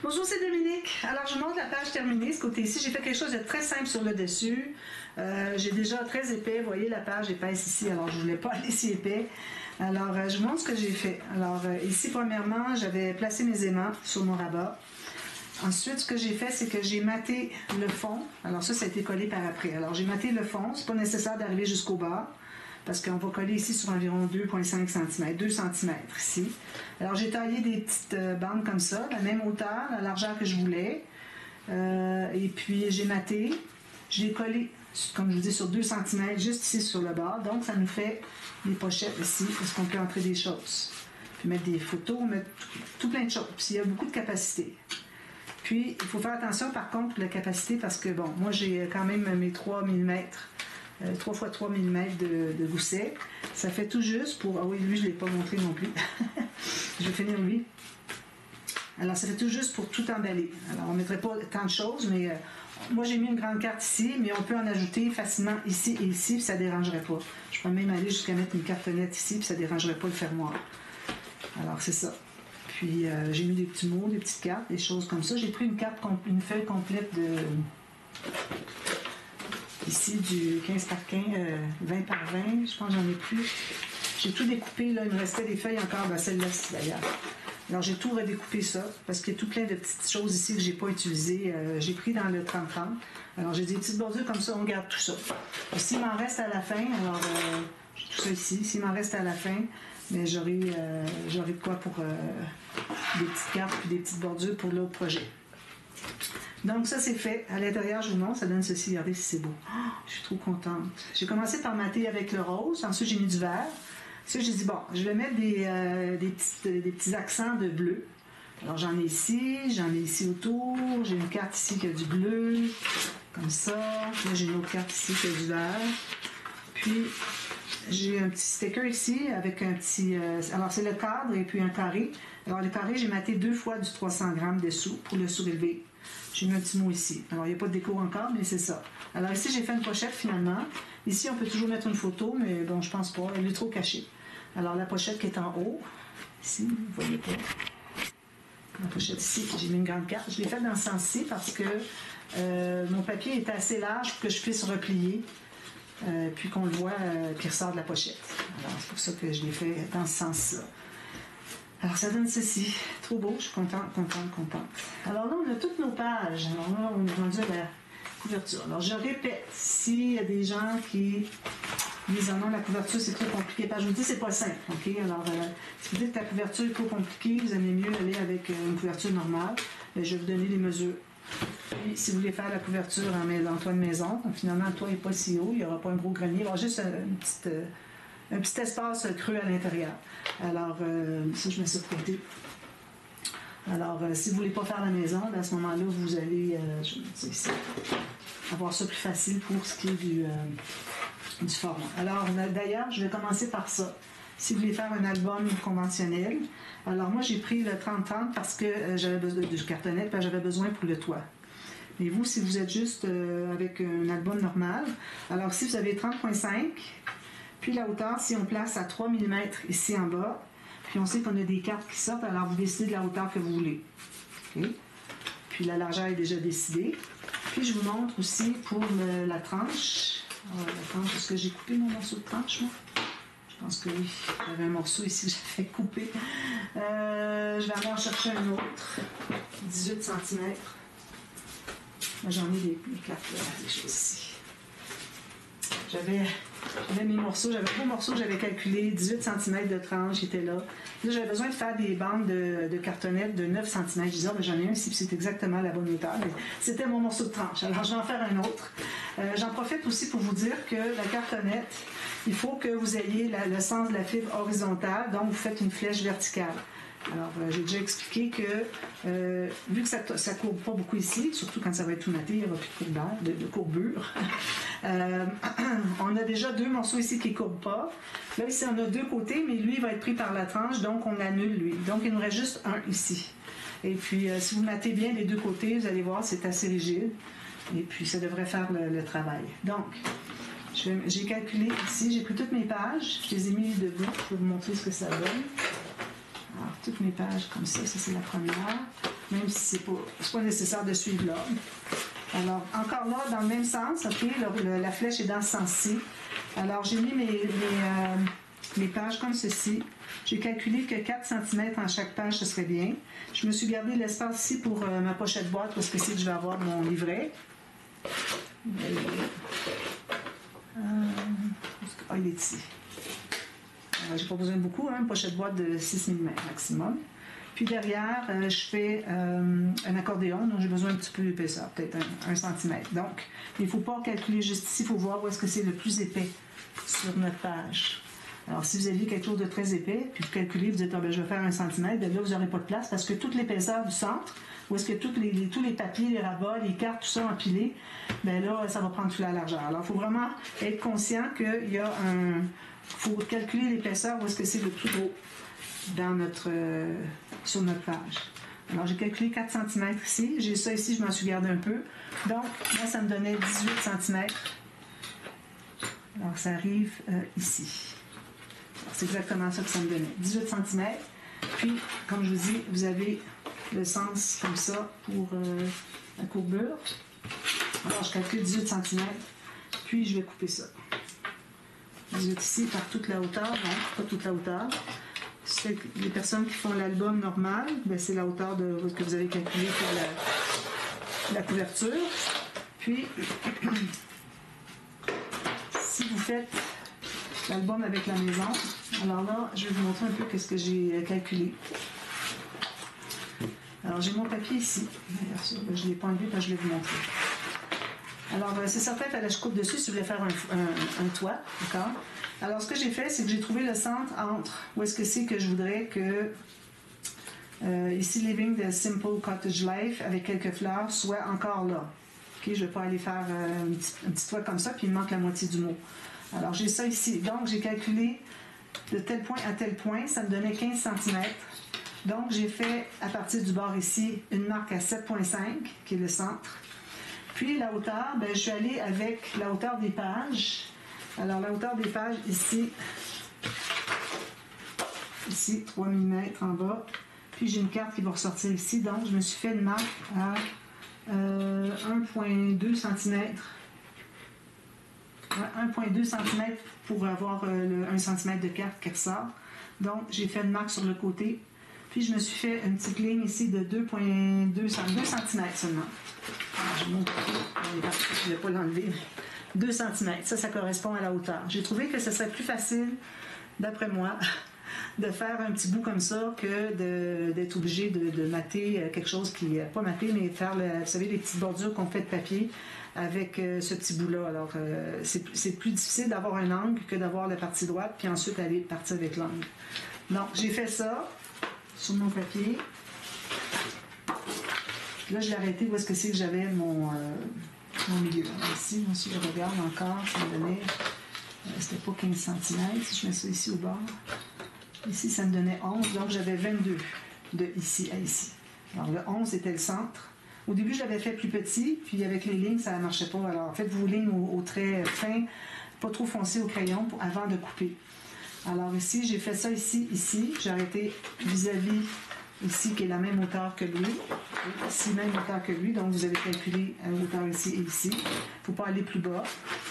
Bonjour, c'est Dominique. Alors, je vous montre la page terminée, ce côté-ci. J'ai fait quelque chose de très simple sur le dessus. J'ai déjà très épais. Vous voyez la page épaisse ici, alors je ne voulais pas aller si épais. Alors, je vous montre ce que j'ai fait. Alors, ici, premièrement, j'avais placé mes aimants sur mon rabat. Ensuite, ce que j'ai fait, c'est que j'ai matté le fond. Alors ça a été collé par après. Alors, j'ai matté le fond. C'est pas nécessaire d'arriver jusqu'au bas, parce qu'on va coller ici sur environ 2,5 cm, 2 cm ici. Alors, j'ai taillé des petites bandes comme ça, la même hauteur, la largeur que je voulais. Et puis, j'ai matté. Je l'ai collé, comme je vous dis, sur 2 cm, juste ici sur le bas. Donc, ça nous fait des pochettes ici, parce qu'on peut entrer des choses. Puis mettre des photos, mettre tout plein de choses. Puis, il y a beaucoup de capacité. Puis, il faut faire attention, par contre, pour la capacité, parce que, bon, moi, j'ai quand même mes 3 mm. 3 x 3 mm de gousset. Ça fait tout juste pour... Ah oui, lui, je ne l'ai pas montré non plus. Je vais finir lui. Alors, ça fait tout juste pour tout emballer. Alors, on ne mettrait pas tant de choses, mais moi, j'ai mis une grande carte ici, mais on peut en ajouter facilement ici et ici, puis ça ne dérangerait pas. Je peux même aller jusqu'à mettre une cartonnette ici, puis ça ne dérangerait pas le fermoir. Alors, c'est ça. Puis, j'ai mis des petits mots, des petites cartes, des choses comme ça. J'ai pris une feuille complète de... Ici, du 15 par 15, 20 par 20, je pense que j'en ai plus. J'ai tout découpé, là, il me restait des feuilles encore, ben celle-là d'ailleurs. Alors, j'ai tout redécoupé ça, parce qu'il y a tout plein de petites choses ici que je n'ai pas utilisées. J'ai pris dans le 30-30. Alors, j'ai des petites bordures comme ça, on garde tout ça. S'il m'en reste à la fin, alors, j'ai tout ça ici. S'il m'en reste à la fin, mais j'aurai de quoi pour des petites cartes et des petites bordures pour l'autre projet. Donc ça c'est fait. À l'intérieur, je vous montre, ça donne ceci. Regardez si c'est beau. Oh, je suis trop contente. J'ai commencé par mater avec le rose. Ensuite, j'ai mis du vert. Ensuite, j'ai dit, bon, je vais mettre des petits accents de bleu. Alors j'en ai ici autour. J'ai une carte ici qui a du bleu, comme ça. Là, j'ai une autre carte ici qui a du vert. Puis, j'ai un petit sticker ici avec un petit... alors, c'est le cadre et puis un carré. Alors, le carré, j'ai maté 2 fois du 300 grammes dessous pour le surélever. J'ai mis un petit mot ici. Alors, il n'y a pas de déco encore, mais c'est ça. Alors, ici, j'ai fait une pochette, finalement. Ici, on peut toujours mettre une photo, mais bon, je pense pas. Elle est trop cachée. Alors, la pochette qui est en haut. Ici, vous ne voyez pas. La pochette ici, j'ai mis une grande carte. Je l'ai faite dans ce sens-ci parce que mon papier était assez large pour que je puisse replier. Puis qu'on le voit qui ressort de la pochette. Alors, c'est pour ça que je l'ai fait dans ce sens-là. Alors, ça donne ceci. Trop beau, je suis contente. Alors là, on a toutes nos pages. Alors là, on est rendu à la couverture. Alors, je répète, s'il y a des gens qui disent « non, la couverture, c'est trop compliqué », parce que je vous dis, c'est pas simple, OK? Alors, si vous dites que la couverture est trop compliquée, vous aimez mieux aller avec une couverture normale. Je vais vous donner les mesures. Puis, si vous voulez faire la couverture en toit de maison, donc finalement, le toit n'est pas si haut, il n'y aura pas un gros grenier, il y aura juste un petit espace creux à l'intérieur. Alors, ça, je mets ça de côté. Alors, si vous ne voulez pas faire la maison, à ce moment-là, vous allez avoir ça plus facile pour ce qui est du format. Alors, d'ailleurs, je vais commencer par ça. Si vous voulez faire un album conventionnel, alors moi, j'ai pris le 30-30 parce que j'avais besoin du cartonnette, puis j'avais besoin pour le toit. Mais vous, si vous êtes juste avec un album normal, alors si vous avez 30,5, puis la hauteur, si on place à 3 mm ici en bas, puis on sait qu'on a des cartes qui sortent, alors vous décidez de la hauteur que vous voulez. Okay? Puis la largeur est déjà décidée. Puis je vous montre aussi pour la tranche. Alors, la tranche, est-ce que j'ai coupé mon morceau de tranche, moi? Je pense que oui. J'avais un morceau ici que j'avais coupé. Je vais aller en chercher un autre. 18 cm. J'en ai des cartes là, des choses ici. J'avais mes morceaux, j'avais 3 morceaux que j'avais calculés, 18 cm de tranche qui était là. Là, j'avais besoin de faire des bandes de cartonnette de 9 cm. Je disais, j'en ai un ici, puis c'est exactement la bonne hauteur. C'était mon morceau de tranche. Alors, je vais en faire un autre. J'en profite aussi pour vous dire que la cartonnette, il faut que vous ayez le sens de la fibre horizontale, donc vous faites une flèche verticale. Alors, j'ai déjà expliqué que, vu que ça ne courbe pas beaucoup ici, surtout quand ça va être tout maté, il n'y aura plus de courbure. On a déjà 2 morceaux ici qui ne courbent pas. Là, ici, on a 2 côtés, mais lui, il va être pris par la tranche, donc on annule lui. Donc, il nous reste juste un ici. Et puis, si vous matez bien les 2 côtés, vous allez voir, c'est assez rigide. Et puis, ça devrait faire le travail. Donc, j'ai calculé ici, j'ai pris toutes mes pages, je les ai mis debout pour vous montrer ce que ça donne. Alors, toutes mes pages comme ça c'est la première. même si c'est pas nécessaire de suivre l'ordre. Alors, encore là, dans le même sens, OK, la flèche est dans ce sens-ci. Alors, j'ai mis mes pages comme ceci. J'ai calculé que 4 cm en chaque page, ce serait bien. Je me suis gardé l'espace ici pour ma pochette boîte, parce que c'est que je vais avoir mon livret. Il est ici. J'ai pas besoin de beaucoup, une pochette boîte de 6 mm maximum. Puis derrière, je fais un accordéon, donc j'ai besoin un petit peu d'épaisseur, peut-être 1 cm. Donc, il ne faut pas calculer juste ici, il faut voir où est-ce que c'est le plus épais sur notre page. Alors, si vous aviez quelque chose de très épais, puis vous calculez, vous dites, je vais faire 1 cm, bien là, vous n'aurez pas de place parce que toute l'épaisseur du centre, où est-ce que tous les papiers, les rabats, les cartes, tout ça empilé, bien là, ça va prendre toute la largeur. Alors, il faut vraiment être conscient qu'il y a il faut calculer l'épaisseur où est-ce que c'est le plus gros sur notre page. Alors, j'ai calculé 4 cm ici. J'ai ça ici, je m'en suis gardé un peu. Donc, moi, ça me donnait 18 cm. Alors, ça arrive ici. C'est exactement ça que ça me donnait. 18 cm. Puis, comme je vous dis, vous avez le sens comme ça pour la courbure. Alors, je calcule 18 cm. Puis, je vais couper ça. 18 ici par toute la hauteur. Non, pas toute la hauteur. Les personnes qui font l'album normal, c'est la hauteur que vous avez calculée pour la couverture. Puis, si vous faites l'album avec la maison, alors là, je vais vous montrer un peu ce que j'ai calculé. Alors, j'ai mon papier ici. D'ailleurs, je ne l'ai pas enlevé parce que je vais vous montrer. Alors, c'est certain qu'il fallait que je coupe dessus si je voulais faire un toit. D'accord? Alors, ce que j'ai fait, c'est que j'ai trouvé le centre entre où est-ce que c'est que je voudrais que ici, Living the Simple Cottage Life avec quelques fleurs soit encore là. Okay? Je ne vais pas aller faire un petit toit comme ça, puis il me manque la moitié du mot. Alors, j'ai ça ici. Donc, j'ai calculé de tel point à tel point. Ça me donnait 15 cm. Donc, j'ai fait, à partir du bord ici, une marque à 7,5, qui est le centre. Puis, la hauteur, je suis allée avec la hauteur des pages. Alors, la hauteur des pages, ici, 3 mm en bas. Puis, j'ai une carte qui va ressortir ici. Donc, je me suis fait une marque à 1,2 cm. 1,2 cm pour avoir le 1 cm de carte qui ressort. Donc, j'ai fait une marque sur le côté. Puis, je me suis fait une petite ligne ici de 2,2 cm seulement. Alors, je montre, je ne vais pas l'enlever. 2 cm, ça correspond à la hauteur. J'ai trouvé que ce serait plus facile, d'après moi, de faire un petit bout comme ça que d'être obligé de mater quelque chose qui n'est pas maté, mais faire, vous savez, les petites bordures qu'on fait de papier avec ce petit bout-là. Alors, c'est plus difficile d'avoir un angle que d'avoir la partie droite, puis ensuite aller partir avec l'angle. Donc, j'ai fait ça sur mon papier. Là, je l'ai arrêté où est-ce que c'est que j'avais mon milieu. Alors, ici, si je regarde encore, ça me donnait, c'était pas 15 cm, si je mets ça ici au bord. Ici, ça me donnait 11, donc j'avais 22 de ici à ici. Alors, le 11 était le centre. Au début, je l'avais fait plus petit, puis avec les lignes, ça ne marchait pas. Alors, faites vos lignes au trait fin, pas trop foncé au crayon avant de couper. Alors ici, j'ai fait ça ici. J'ai arrêté vis-à-vis ici, qui est la même hauteur que lui. Ici, même hauteur que lui. Donc, vous avez calculé la hauteur ici et ici. Il ne faut pas aller plus bas.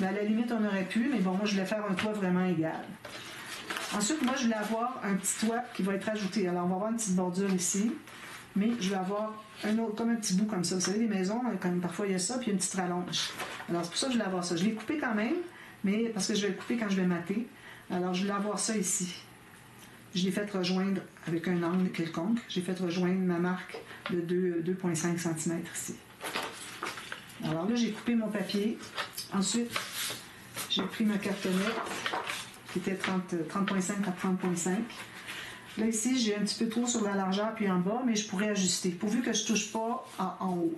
Mais à la limite, on aurait pu, mais bon, moi, je voulais faire un toit vraiment égal. Ensuite, moi, je voulais avoir un petit toit qui va être ajouté. Alors, on va avoir une petite bordure ici, mais je vais avoir un autre, comme un petit bout comme ça. Vous savez, les maisons, comme parfois il y a ça, puis il y a une petite rallonge. Alors, c'est pour ça que je voulais avoir ça. Je l'ai coupé quand même, mais parce que je vais le couper quand je vais mater. Alors, je voulais avoir ça ici. Je l'ai fait rejoindre avec un angle quelconque. J'ai fait rejoindre ma marque de 2,5 cm ici. Alors là, j'ai coupé mon papier. Ensuite, j'ai pris ma cartonnette qui était 30,5 par 30,5. Là, ici, j'ai un petit peu trop sur la largeur puis en bas, mais je pourrais ajuster, pourvu que je ne touche pas en haut.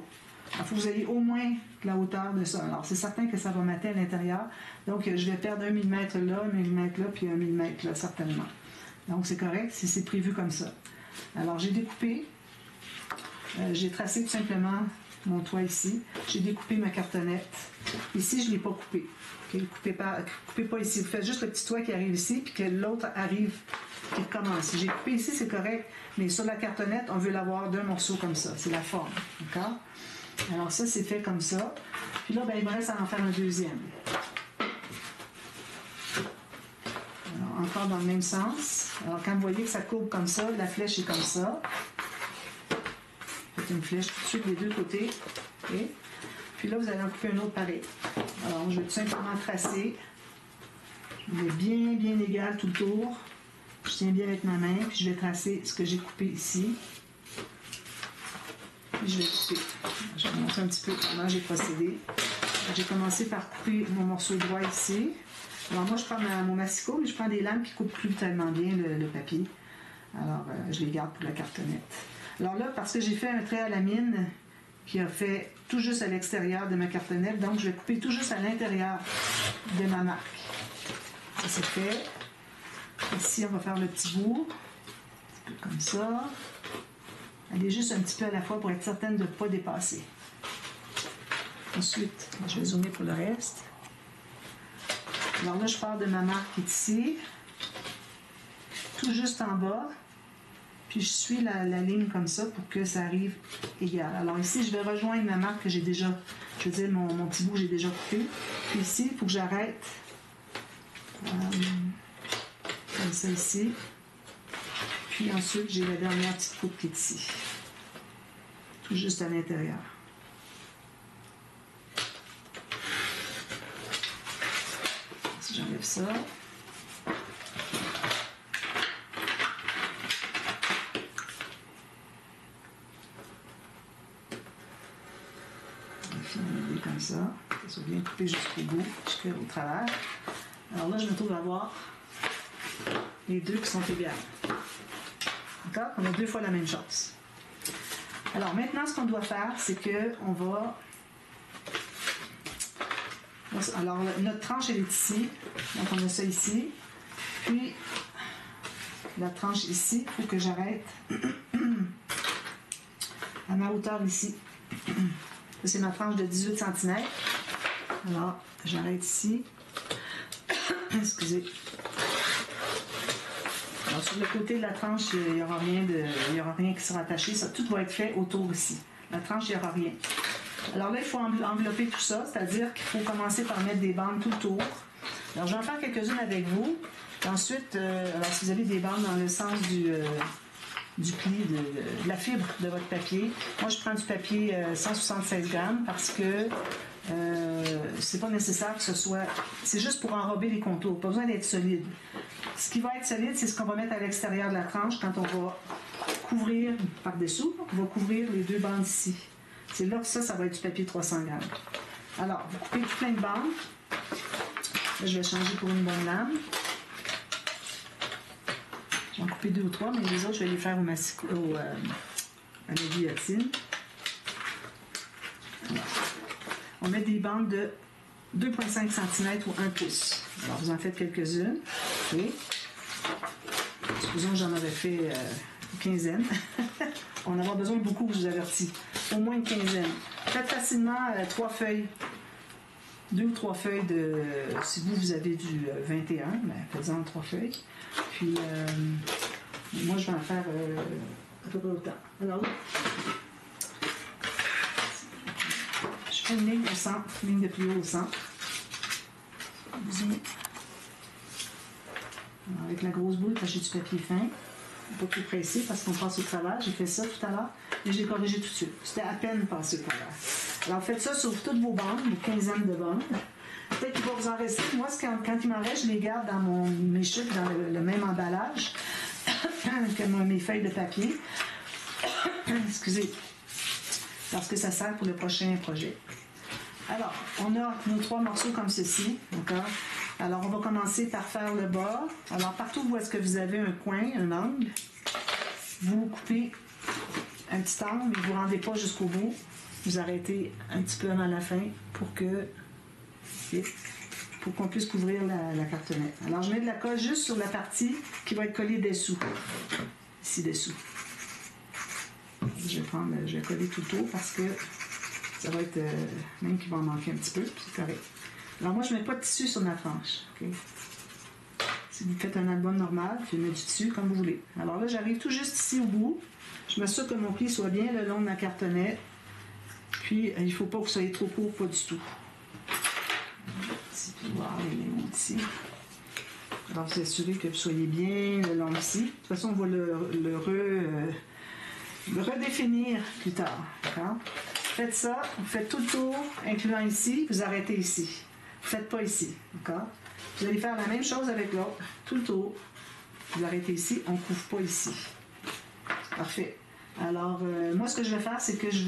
Il faut que vous ayez au moins la hauteur de ça. Alors, c'est certain que ça va mater à l'intérieur. Donc, je vais perdre 1 mm là, 1 mm là, puis 1 mm là, certainement. Donc, c'est correct si c'est prévu comme ça. Alors, j'ai découpé. J'ai tracé tout simplement mon toit ici. J'ai découpé ma cartonnette. Ici, je ne l'ai pas coupé. Okay? Coupez pas ici. Vous faites juste le petit toit qui arrive ici, puis que l'autre arrive qui recommence. Si j'ai coupé ici, c'est correct, mais sur la cartonnette, on veut l'avoir d'un morceau comme ça. C'est la forme, d'accord? Alors ça, c'est fait comme ça. Puis là, ben, il me reste à en faire un deuxième. Alors, encore dans le même sens. Alors, quand vous voyez que ça courbe comme ça, la flèche est comme ça. Faites une flèche tout de suite des deux côtés. Okay. Puis là, vous allez en couper un autre pareil. Alors, je vais tout simplement tracer. Je vais bien égal tout le tour. Je tiens bien avec ma main, puis je vais tracer ce que j'ai coupé ici. Puis je vais couper. Je vais vous montrer un petit peu comment j'ai procédé. J'ai commencé par couper mon morceau droit ici. Alors moi, je prends mon massicot, mais je prends des lames qui coupent plus tellement bien le papier. Alors, je les garde pour la cartonnette. Alors là, parce que j'ai fait un trait à la mine qui a fait tout juste à l'extérieur de ma cartonnette, donc je vais couper tout juste à l'intérieur de ma marque. Ça, c'est fait. Ici, on va faire le petit bout. Un petit peu comme ça. Allez juste un petit peu à la fois pour être certaine de ne pas dépasser. Ensuite, je vais zoomer pour le reste. Alors là, je pars de ma marque qui est ici, tout juste en bas, puis je suis la ligne comme ça pour que ça arrive égal. Alors ici, je vais rejoindre ma marque que j'ai déjà, je veux dire, mon petit bout que j'ai déjà coupé. Puis ici, il faut que j'arrête comme ça ici. Puis ensuite, j'ai la dernière petite coupe qui est ici, tout juste à l'intérieur. J'enlève ça. On va finir comme ça. Ça soit bien coupé jusqu'au bout, jusqu'au travers. Alors là, je me trouve à avoir les deux qui sont égales. D'accord? On a deux fois la même chose. Alors maintenant, ce qu'on doit faire, c'est qu'on va... Alors, notre tranche, elle est ici. Donc, on a ça ici. Puis, la tranche ici, il faut que j'arrête à ma hauteur ici. Ça, c'est ma tranche de 18 cm. Alors, j'arrête ici. Excusez. Alors, sur le côté de la tranche, il n'y aura rien qui sera attaché. Ça, tout va être fait autour ici. La tranche, il n'y aura rien. Alors là, il faut envelopper tout ça, c'est-à-dire qu'il faut commencer par mettre des bandes tout le tour. Alors, je vais en faire quelques-unes avec vous. Ensuite, alors si vous avez des bandes dans le sens du pli, de la fibre de votre papier, moi, je prends du papier 176 grammes parce que c'est pas nécessaire que ce soit... C'est juste pour enrober les contours, pas besoin d'être solide. Ce qui va être solide, c'est ce qu'on va mettre à l'extérieur de la tranche quand on va couvrir par-dessous. On va couvrir les deux bandes ici. C'est là que ça va être du papier 300 grammes. Alors, vous coupez tout plein de bandes. Là, je vais changer pour une bonne lame. J'en ai coupé 2 ou 3, mais les autres, je vais les faire à la guillotine. Alors, on met des bandes de 2,5 cm ou 1 pouce. Alors, vous en faites quelques-unes. Okay. Supposons que j'en aurais fait une quinzaine. On va avoir besoin de beaucoup, je vous avertis. Au moins une quinzaine. Faites facilement 3 feuilles. 2 ou 3 feuilles de... Si vous avez du 21, ben, faites-en 3 feuilles. Puis, moi, je vais en faire à peu près autant. Alors là, je fais une ligne au centre, une ligne de plus haut au centre. Alors, avec la grosse boule, j'ai du papier fin. Pas trop pressé parce qu'on passe au travers. J'ai fait ça tout à l'heure et je l'ai corrigé tout de suite. C'était à peine passé au travers. Alors faites ça sur toutes vos bandes, une quinzaine de bandes. Peut-être qu'il va vous en rester. Moi, quand il m'en reste, je les garde dans mes chutes, dans le même emballage que mes feuilles de papier. Excusez. Parce que ça sert pour le prochain projet. Alors, on a nos 3 morceaux comme ceci. D'accord? Alors, on va commencer par faire le bas. Alors, partout où est-ce que vous avez un coin, un angle, vous coupez un petit angle, mais vous ne rendez pas jusqu'au bout. Vous arrêtez un petit peu avant la fin pour qu'on puisse couvrir la cartonnette. Alors, je mets de la colle juste sur la partie qui va être collée dessous. Ici, dessous. Je vais coller tout le tour parce que ça va être... même qu'il va en manquer un petit peu, c'est correct. Alors moi, je ne mets pas de tissu sur ma tranche. Okay? Si vous faites un album normal, vous mettez du dessus comme vous voulez. Alors là, j'arrive tout juste ici au bout. Je m'assure que mon pli soit bien le long de ma cartonnette. Puis, il ne faut pas que vous soyez trop court, pas du tout. Ici, puis voir les mêmes ici. Alors, vous assurez que vous soyez bien le long ici. De toute façon, on va le redéfinir plus tard. D'accord? Faites ça, vous faites tout le tour, incluant ici, vous arrêtez ici. Vous ne faites pas ici. D'accord? Vous allez faire la même chose avec l'autre, tout le tour. Vous arrêtez ici, on ne couvre pas ici. Parfait. Alors, moi, ce que je vais faire, c'est que je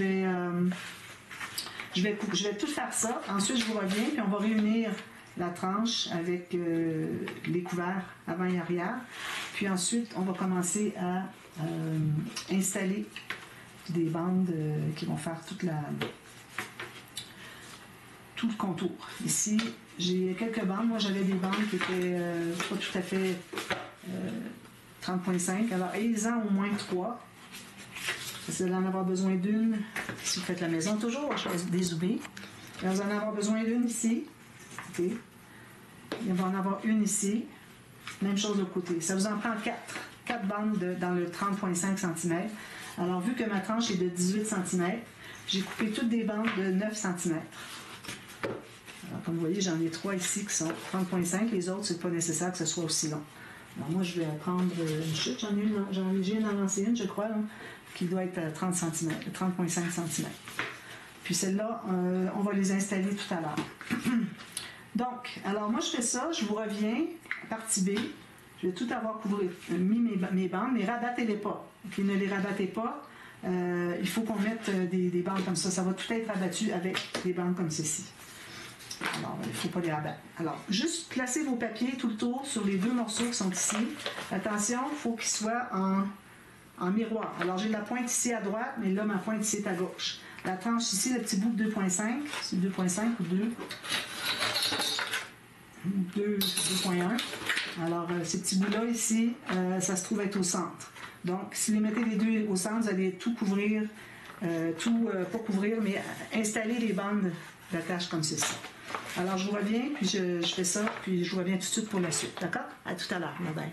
vais tout faire ça. Ensuite, je vous reviens, puis on va réunir la tranche avec les couverts avant et arrière. Puis ensuite, on va commencer à installer des bandes qui vont faire tout le contour. Ici, j'ai quelques bandes. Moi, j'avais des bandes qui étaient pas tout à fait 30.5. Alors, ayez-en au moins 3. Vous allez en avoir besoin d'une si vous faites la maison, toujours, des UV. Vous allez en avoir besoin d'une ici. Okay. Il va en avoir une ici. Même chose de l'autre côté. Ça vous en prend 4 bandes dans le 30.5 cm. Alors, vu que ma tranche est de 18 cm, j'ai coupé toutes des bandes de 9 cm. Alors, comme vous voyez, j'en ai 3 ici qui sont 30.5. Les autres, c'est pas nécessaire que ce soit aussi long. Alors, moi, je vais prendre une chute. J'ai une avancée une, je crois, là, qui doit être à 30 cm, 30.5 cm. Puis celle-là, on va les installer tout à l'heure. Donc, alors moi, je fais ça. Je vous reviens, partie B. Je vais tout avoir mis mes bandes, mais rabattez-les pas. Okay, ne les rabattez pas. Il faut qu'on mette des bandes comme ça. Ça va tout être rabattu avec des bandes comme ceci. Alors, il ne faut pas les rabattre. Alors, juste placez vos papiers tout le tour sur les 2 morceaux qui sont ici. Attention, il faut qu'ils soient en miroir. Alors, j'ai la pointe ici à droite, mais là, ma pointe ici est à gauche. La tranche ici, le petit bout de 2.5, c'est 2.5 ou 2.1. Alors, ces petits bouts-là ici, ça se trouve être au centre. Donc, si vous les mettez les deux au centre, vous allez tout couvrir, pas couvrir, mais installer les bandes d'attache comme ceci. Alors, je vous reviens, puis je fais ça, puis je vous reviens tout de suite pour la suite. D'accord? À tout à l'heure. Bye bye.